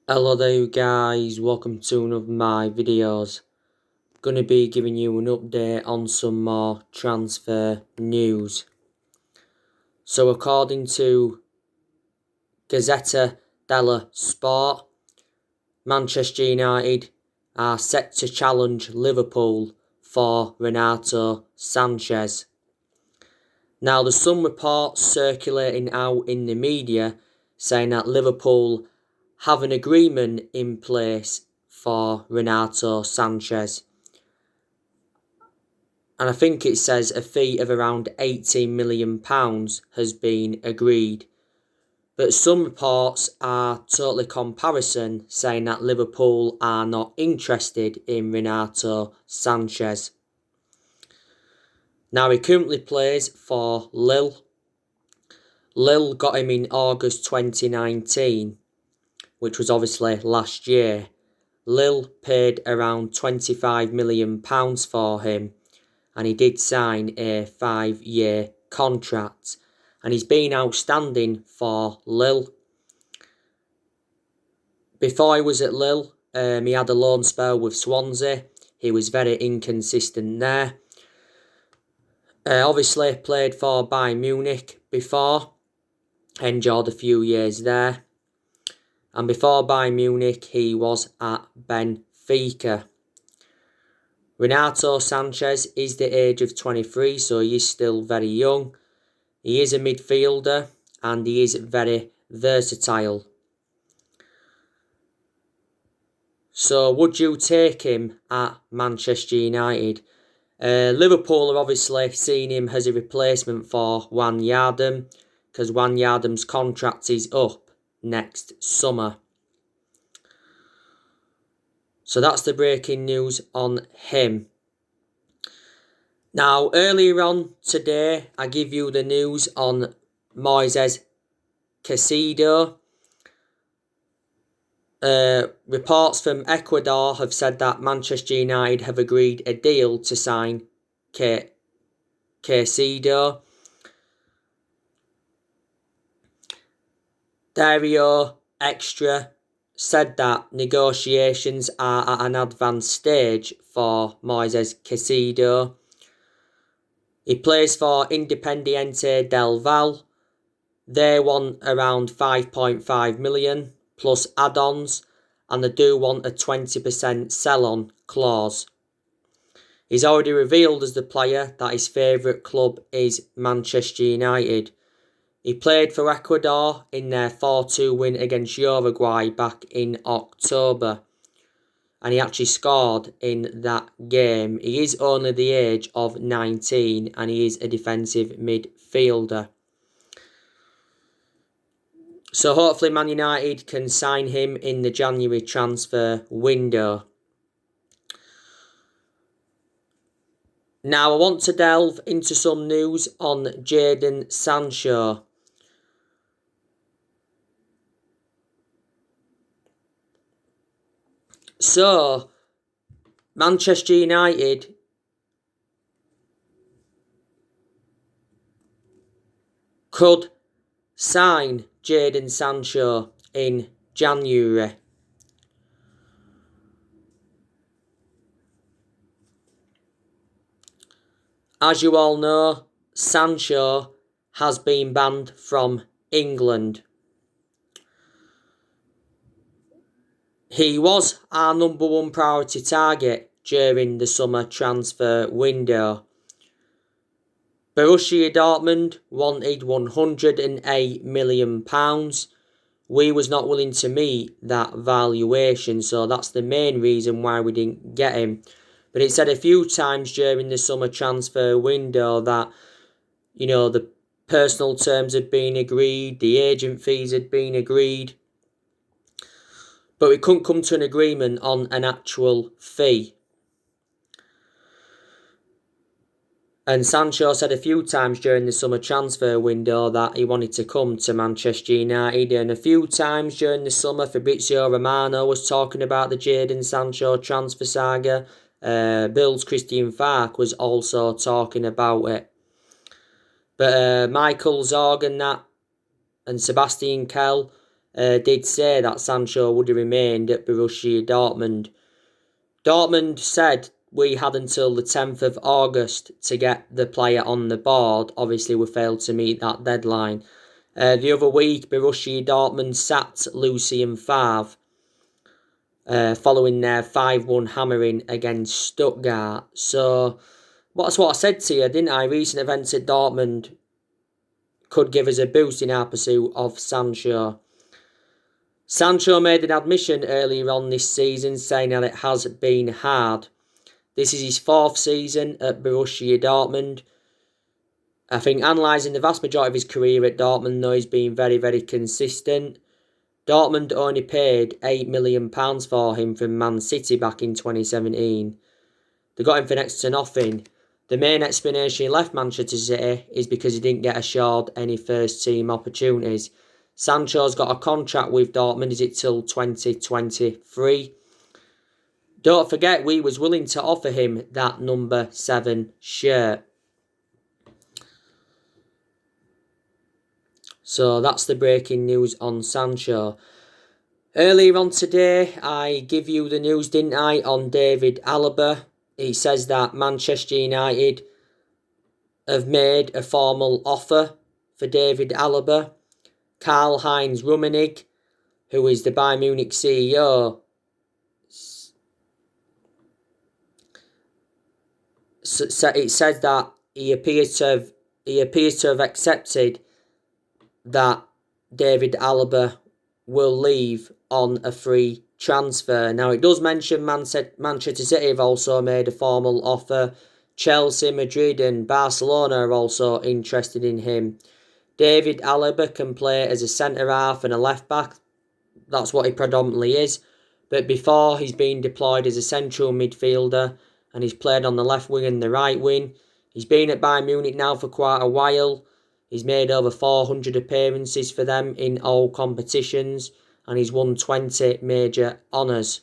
Hello there guys, welcome to one of my videos. Gonna be giving you an update on some more transfer news. So according to Gazzetta dello Sport, Manchester United are set to challenge Liverpool for Renato Sanches. Now there's some reports circulating out in the media saying that Liverpool have an agreement in place for Renato Sanches. And I think it says a fee of around £18 million has been agreed. But some reports are totally comparison, saying that Liverpool are not interested in Renato Sanches. Now he currently plays for Lille. Lille got him in August 2019, which was obviously last year. Lille paid around £25 million for him, and he did sign a 5-year contract, and he's been outstanding for Lille. Before he was at Lille, he had a loan spell with Swansea. He was very inconsistent there. Obviously played for Bayern Munich before, enjoyed a few years there. And before Bayern Munich, he was at Benfica. Renato Sanches is the age of 23, so he is still very young. He is a midfielder and he is very versatile. So would you take him at Manchester United? Liverpool are obviously seeing him as a replacement for Wijnaldum, because Wijnaldum's contract is up next summer. So that's the breaking news on him. Now, earlier on today, I give you the news on Caicedo. Reports from Ecuador have said that Manchester United have agreed a deal to sign Caicedo. Dario Extra said that negotiations are at an advanced stage for Caicedo. He plays for Independiente del Valle. They want around 5.5 million plus add-ons, and they do want a 20% sell-on clause. He's already revealed as the player that his favourite club is Manchester United. He played for Ecuador in their 4-2 win against Uruguay back in October, and he actually scored in that game. He is only the age of 19 and he is a defensive midfielder. So hopefully Man United can sign him in the January transfer window. Now I want to delve into some news on Jadon Sancho. So, Manchester United could sign Jadon Sancho in January. As you all know, Sancho has been banned from England. He was our number one priority target during the summer transfer window. Borussia Dortmund wanted £108 million. We was not willing to meet that valuation, so that's the main reason why we didn't get him. But it said a few times during the summer transfer window that, the personal terms had been agreed, the agent fees had been agreed, but we couldn't come to an agreement on an actual fee. And Sancho said a few times during the summer transfer window that he wanted to come to Manchester United, and a few times during the summer Fabrizio Romano was talking about the Jadon Sancho transfer saga. Bill's Christian Falk was also talking about it. But Michael Zorg and Sebastian Kell did say that Sancho would have remained at Borussia Dortmund. Dortmund said we had until the 10th of August to get the player on the board. Obviously, we failed to meet that deadline. The other week, Borussia Dortmund sacked Lucien Favre following their 5-1 hammering against Stuttgart. So, that's what I said to you, didn't I? Recent events at Dortmund could give us a boost in our pursuit of Sancho. Sancho made an admission earlier on this season saying that it has been hard. This is his 4th season at Borussia Dortmund. I think analysing the vast majority of his career at Dortmund, though, he's been very, very consistent. Dortmund only paid £8 million for him from Man City back in 2017. They got him for next to nothing. The main explanation he left Manchester City is because he didn't get assured any first-team opportunities. Sancho's got a contract with Dortmund, is it till 2023? Don't forget, we was willing to offer him that number 7 shirt. So that's the breaking news on Sancho. Earlier on today, I give you the news, didn't I, on David Alaba. He says that Manchester United have made a formal offer for David Alaba. Karl-Heinz Rummenigge, who is the Bayern Munich CEO, it says that he appears to have accepted that David Alaba will leave on a free transfer. Now, it does mention Manchester City have also made a formal offer. Chelsea, Madrid and Barcelona are also interested in him. David Alaba can play as a centre-half and a left-back. That's what he predominantly is. But before, he's been deployed as a central midfielder and he's played on the left wing and the right wing. He's been at Bayern Munich now for quite a while. He's made over 400 appearances for them in all competitions and he's won 20 major honours.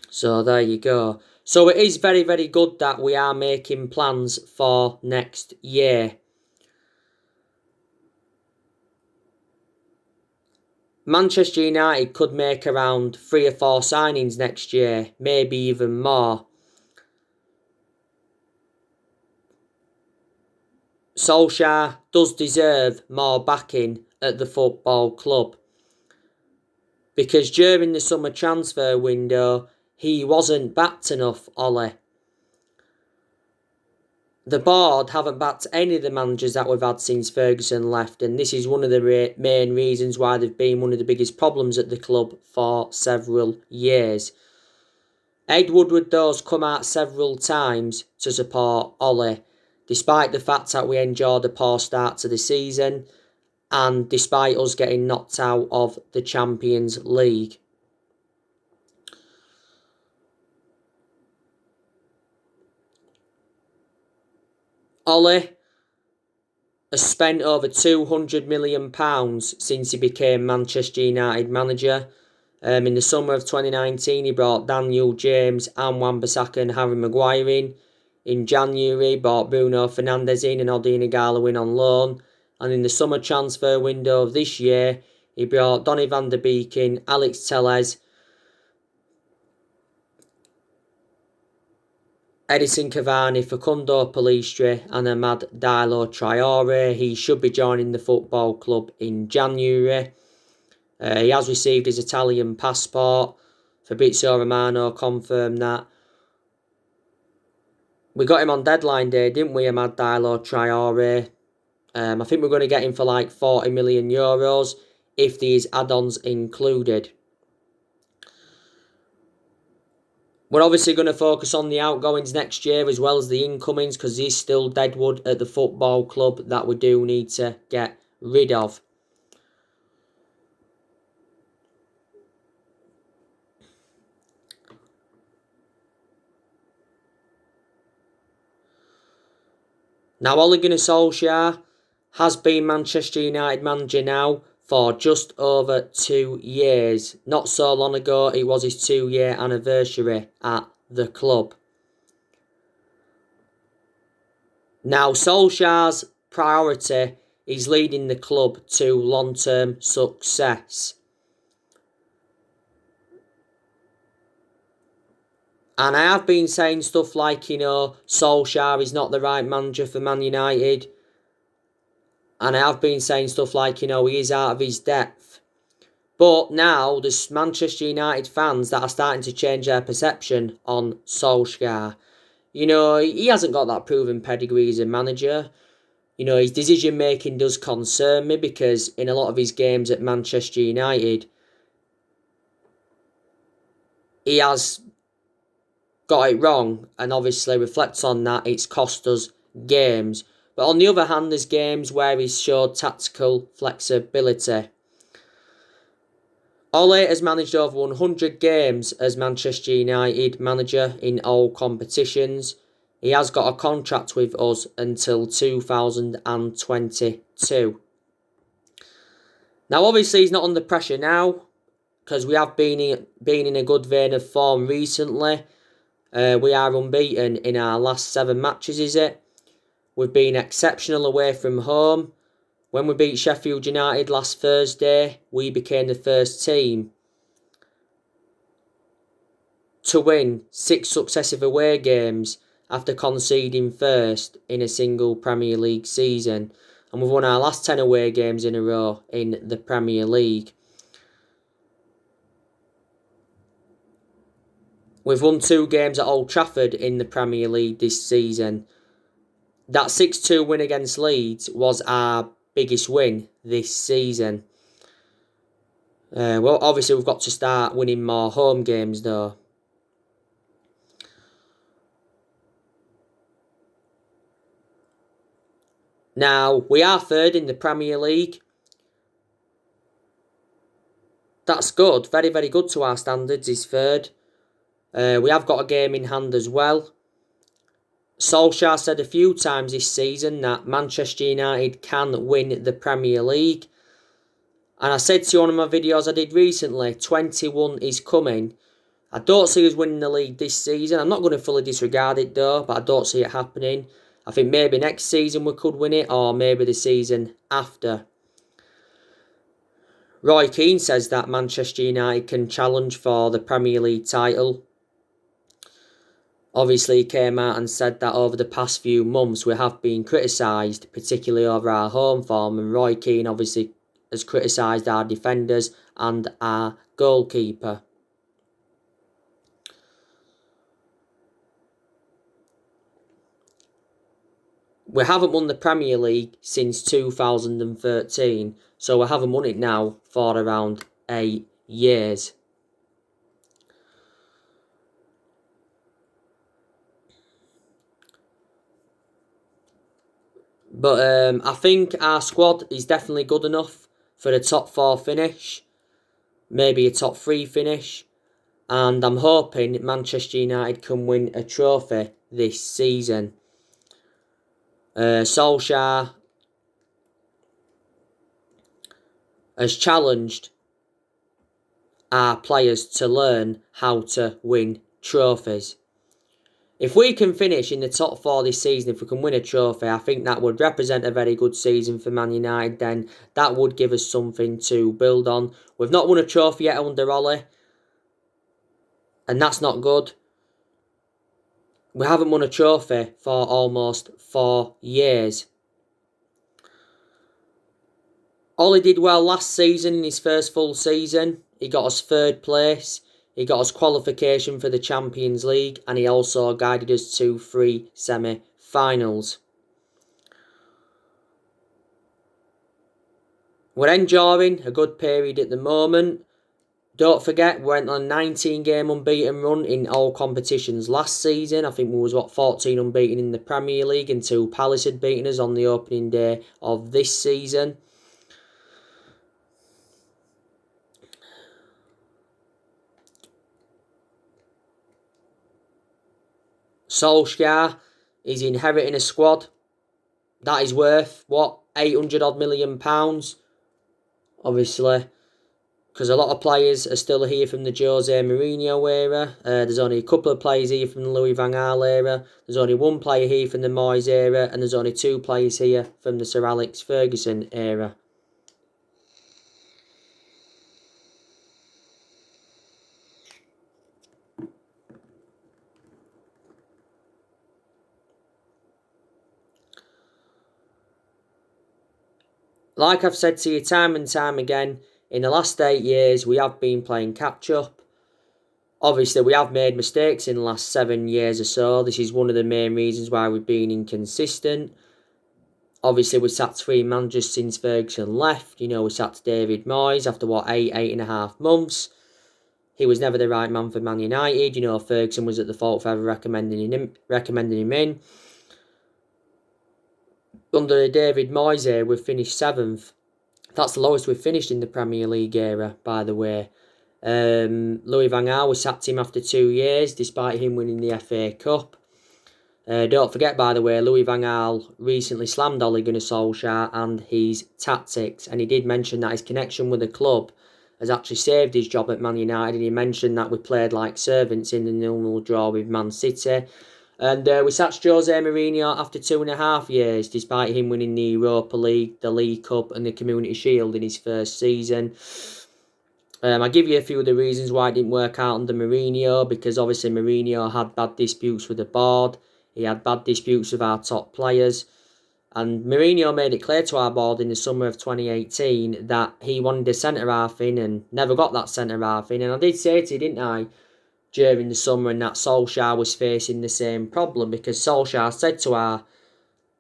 So there you go. So it is very, very good that we are making plans for next year. Manchester United could make around 3 or 4 signings next year, maybe even more. Solskjaer does deserve more backing at the football club. Because during the summer transfer window, he wasn't backed enough, Ollie. The board haven't backed any of the managers that we've had since Ferguson left, and this is one of the main reasons why they've been one of the biggest problems at the club for several years. Ed Woodward, though, has come out several times to support Ollie, despite the fact that we enjoyed a poor start to the season, and despite us getting knocked out of the Champions League. Ollie has spent over £200 million since he became Manchester United manager. In the summer of 2019, he brought Daniel James and Wan-Bissaka and Harry Maguire in. In January, he brought Bruno Fernandes in and Odion Ighalo in on loan. And in the summer transfer window of this year, he brought Donny van der Beek in, Alex Telles, Edison Cavani, Facundo Pellistri and Amad Diallo Traore. He should be joining the football club in January. He has received his Italian passport. Fabrizio Romano confirmed that. We got him on deadline day, didn't we, Amad Diallo Traore? I think we're going to get him for like €40 million if these add-ons included. We're obviously going to focus on the outgoings next year as well as the incomings because there's still deadwood at the football club that we do need to get rid of. Now, Ole Gunnar Solskjaer has been Manchester United manager now for just over 2 years. Not so long ago, it was his 2-year anniversary at the club. Now, Solskjaer's priority he's leading the club to long-term success. And I have been saying stuff like, Solskjaer is not the right manager for Man United. And I have been saying stuff like, he is out of his depth. But now there's Manchester United fans that are starting to change their perception on Solskjaer. He hasn't got that proven pedigree as a manager. His decision making does concern me because in a lot of his games at Manchester United, he has got it wrong, and obviously reflects on that, it's cost us games. But on the other hand, there's games where he's showed tactical flexibility. Ole has managed over 100 games as Manchester United manager in all competitions. He has got a contract with us until 2022. Now, obviously, he's not under pressure now because we have been in a good vein of form recently. We are unbeaten in our last 7 matches, is it? We've been exceptional away from home. When we beat Sheffield United last Thursday, we became the first team to win 6 successive away games after conceding first in a single Premier League season. And we've won our last 10 away games in a row in the Premier League. We've won 2 games at Old Trafford in the Premier League this season. That 6-2 win against Leeds was our biggest win this season. Well, obviously we've got to start winning more home games though. Now, we are third in the Premier League. That's good. Very, very good to our standards is third. We have got a game in hand as well. Solskjaer said a few times this season that Manchester United can win the Premier League. And I said to you on one of my videos I did recently, 21 is coming. I don't see us winning the league this season. I'm not going to fully disregard it though, but I don't see it happening. I think maybe next season we could win it, or maybe the season after. Roy Keane says that Manchester United can challenge for the Premier League title. Obviously, he came out and said that over the past few months we have been criticised, particularly over our home form, and Roy Keane obviously has criticised our defenders and our goalkeeper. We haven't won the Premier League since 2013, so we haven't won it now for around 8 years. But I think our squad is definitely good enough for a top 4 finish, maybe a top 3 finish, and I'm hoping Manchester United can win a trophy this season. Solskjaer has challenged our players to learn how to win trophies. If we can finish in the top 4 this season, if we can win a trophy, I think that would represent a very good season for Man United. Then that would give us something to build on. We've not won a trophy yet under Ole, and that's not good. We haven't won a trophy for almost 4 years. Ole did well last season in his first full season. He got us 3rd place. He got us qualification for the Champions League, and he also guided us to 3 semi-finals. We're enjoying a good period at the moment. Don't forget, we went on a 19-game unbeaten run in all competitions last season. I think we was 14 unbeaten in the Premier League until Palace had beaten us on the opening day of this season. Solskjaer is inheriting a squad that is worth, £800 million? Obviously, because a lot of players are still here from the Jose Mourinho era. There's only a couple of players here from the Louis van Gaal era. There's only one player here from the Moyes era, and there's only 2 players here from the Sir Alex Ferguson era. Like I've said to you time and time again, in the last 8 years we have been playing catch up. Obviously we have made mistakes in the last 7 years or so. This is one of the main reasons why we've been inconsistent. Obviously we sacked 3 managers since Ferguson left. You know, we sacked David Moyes after 8.5 months. He was never the right man for Man United. You know, Ferguson was at the fault for ever recommending him in. Under the David Moyes era, we've finished 7th. That's the lowest we've finished in the Premier League era, by the way. Louis van Gaal, we sacked him after 2 years, despite him winning the FA Cup. Don't forget, by the way, Louis van Gaal recently slammed Ole Gunnar Solskjaer and his tactics, and he did mention that his connection with the club has actually saved his job at Man United, and he mentioned that we played like servants in the 0-0 draw with Man City. And we sacked Jose Mourinho after 2.5 years, despite him winning the Europa League, the League Cup and the Community Shield in his first season. I'll give you a few of the reasons why it didn't work out under Mourinho, because obviously Mourinho had bad disputes with the board. He had bad disputes with our top players. And Mourinho made it clear to our board in the summer of 2018 that he wanted a centre-half in and never got that centre-half in. And I did say to you, didn't I, during the summer, and that Solskjaer was facing the same problem, because Solskjaer said to our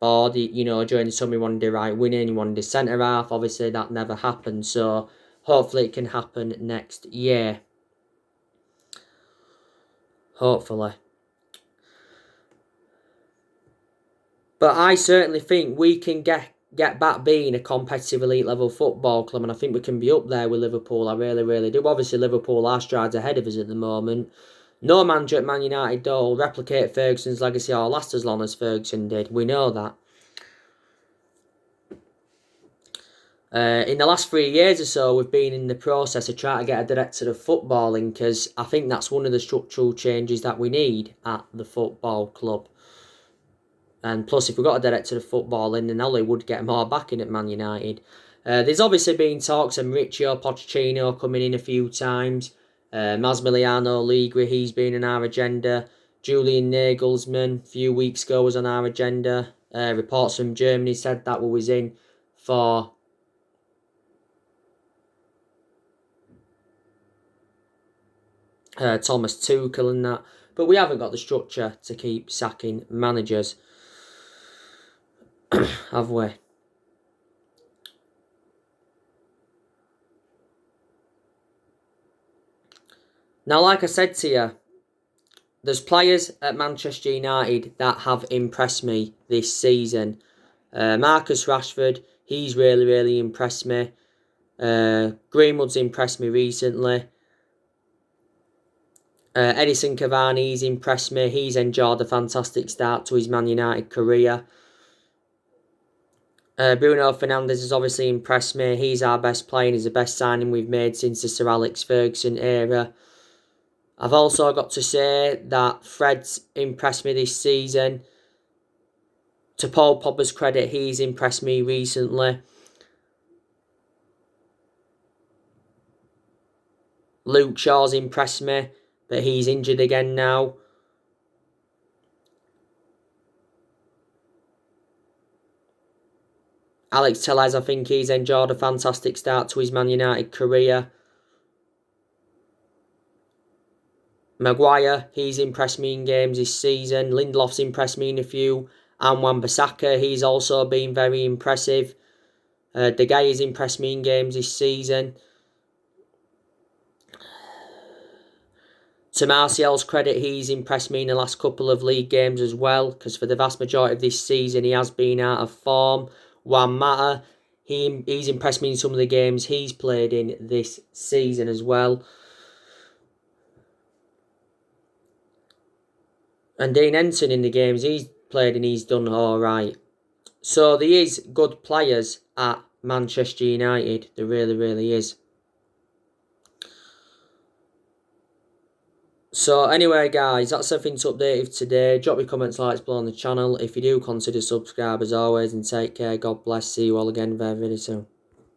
board, you know, during the summer he wanted a right winning, he wanted a centre-half. Obviously that never happened, so hopefully it can happen next year. Hopefully. But I certainly think we can get back being a competitive elite level football club, and I think we can be up there with Liverpool. I really, really do. Obviously, Liverpool are strides ahead of us at the moment. No manager at Man United will replicate Ferguson's legacy or last as long as Ferguson did. We know that. In the last 3 years or so, we've been in the process of trying to get a director of footballing, because I think that's one of the structural changes that we need at the football club. And plus, if we got a director of football in, then Ole would get more backing at Man United. There's obviously been talks of Mauricio Pochettino coming in a few times. Massimiliano Allegri, he's been on our agenda. Julian Nagelsmann, a few weeks ago, was on our agenda. Reports from Germany said that we was in for Thomas Tuchel and that. But we haven't got the structure to keep sacking managers. Have we? Now, like I said to you, there's players at Manchester United that have impressed me this season. Marcus Rashford, he's really, really impressed me. Greenwood's impressed me recently. Edison Cavani's impressed me. He's enjoyed a fantastic start to his Man United career. Bruno Fernandes has obviously impressed me. He's our best player and he's the best signing we've made since the Sir Alex Ferguson era. I've also got to say that Fred's impressed me this season. To Paul Pogba's credit, he's impressed me recently. Luke Shaw's impressed me, but he's injured again now. Alex Telles, I think he's enjoyed a fantastic start to his Man United career. Maguire, he's impressed me in games this season. Lindelof's impressed me in a few. And Wan-Bissaka, he's also been very impressive. De Gea has impressed me in games this season. To Martial's credit, he's impressed me in the last couple of league games as well, because for the vast majority of this season he has been out of form. Juan Mata, he's impressed me in some of the games he's played in this season as well. And Dean Henson in the games he's played and he's done alright. So there is good players at Manchester United. There really, really is. So anyway, guys, that's everything to update you today. Drop your comments, likes below on the channel. If you do, consider subscribe as always, and take care. God bless. See you all again very, very soon.